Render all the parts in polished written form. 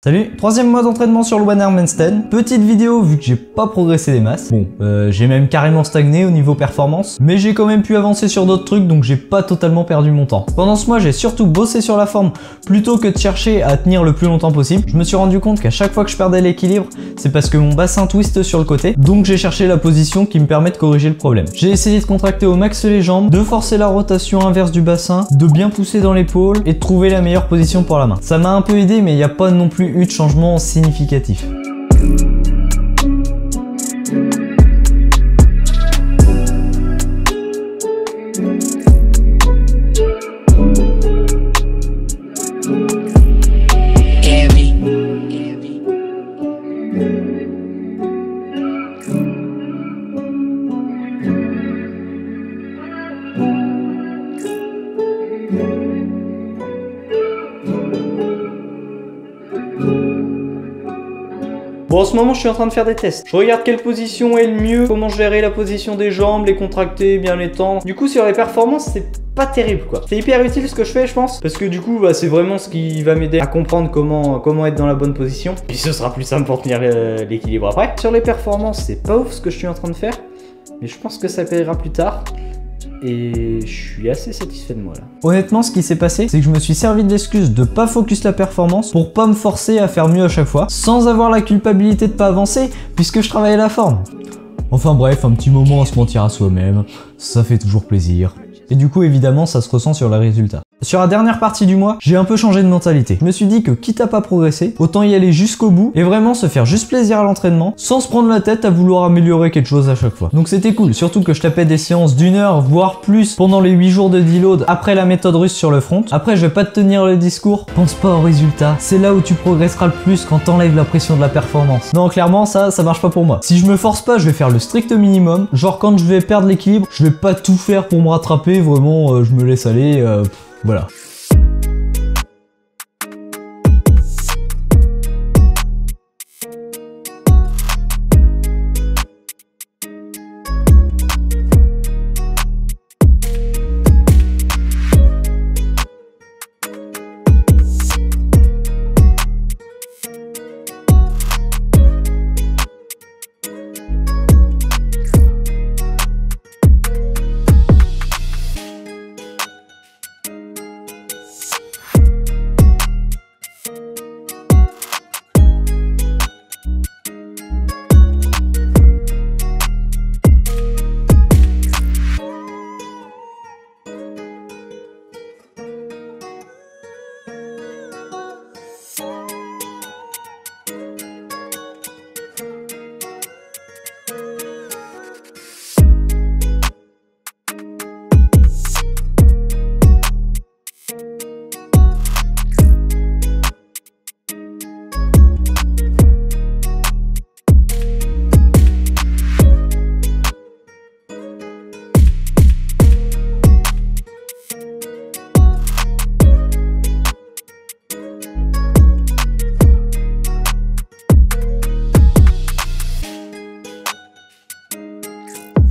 Salut, troisième mois d'entraînement sur le One Arm Handstand. Petite vidéo vu que j'ai pas progressé des masses. Bon, j'ai même carrément stagné au niveau performance, mais j'ai quand même pu avancer sur d'autres trucs, donc j'ai pas totalement perdu mon temps. Pendant ce mois, j'ai surtout bossé sur la forme plutôt que de chercher à tenir le plus longtemps possible. Je me suis rendu compte qu'à chaque fois que je perdais l'équilibre, c'est parce que mon bassin twiste sur le côté, donc j'ai cherché la position qui me permet de corriger le problème. J'ai essayé de contracter au max les jambes, de forcer la rotation inverse du bassin, de bien pousser dans l'épaule et de trouver la meilleure position pour la main. Ça m'a un peu aidé, mais il n'y a pas non plus eu de changement significatif. Bon, en ce moment, je suis en train de faire des tests. Je regarde quelle position est le mieux, comment gérer la position des jambes, les contracter, bien les tendre. Du coup, sur les performances, c'est pas terrible, quoi. C'est hyper utile ce que je fais, je pense, parce que du coup, c'est vraiment ce qui va m'aider à comprendre comment être dans la bonne position. Puis ce sera plus simple pour tenir l'équilibre après. Sur les performances, c'est pas ouf ce que je suis en train de faire, mais je pense que ça paiera plus tard. Et je suis assez satisfait de moi là. Honnêtement, ce qui s'est passé, c'est que je me suis servi de l'excuse de pas focus la performance pour pas me forcer à faire mieux à chaque fois, sans avoir la culpabilité de pas avancer, puisque je travaillais la forme. Enfin bref, un petit moment à se mentir à soi-même, ça fait toujours plaisir. Et du coup, évidemment, ça se ressent sur les résultats. Sur la dernière partie du mois, j'ai un peu changé de mentalité. Je me suis dit que quitte à pas progresser, autant y aller jusqu'au bout et vraiment se faire juste plaisir à l'entraînement sans se prendre la tête à vouloir améliorer quelque chose à chaque fois. Donc c'était cool, surtout que je tapais des séances d'1 heure, voire plus pendant les 8 jours de deload après la méthode russe sur le front. Après, je vais pas te tenir le discours, pense pas aux résultats, c'est là où tu progresseras le plus quand t'enlèves la pression de la performance. Non, clairement, ça marche pas pour moi. Si je me force pas, je vais faire le strict minimum. Genre quand je vais perdre l'équilibre, je vais pas tout faire pour me rattraper, vraiment, je me laisse aller, voilà.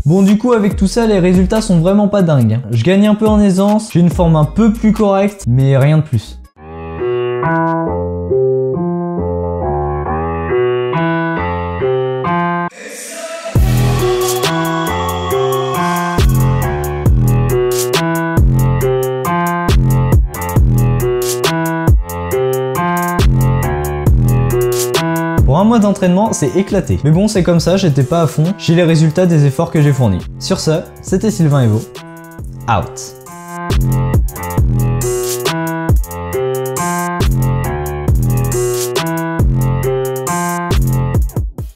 Bon, du coup, avec tout ça, les résultats sont vraiment pas dingues. Je gagne un peu en aisance, j'ai une forme un peu plus correcte, mais rien de plus. Pour un mois d'entraînement, c'est éclaté. Mais bon, c'est comme ça, j'étais pas à fond, j'ai les résultats des efforts que j'ai fournis. Sur ce, c'était Sylvain Evo. Out.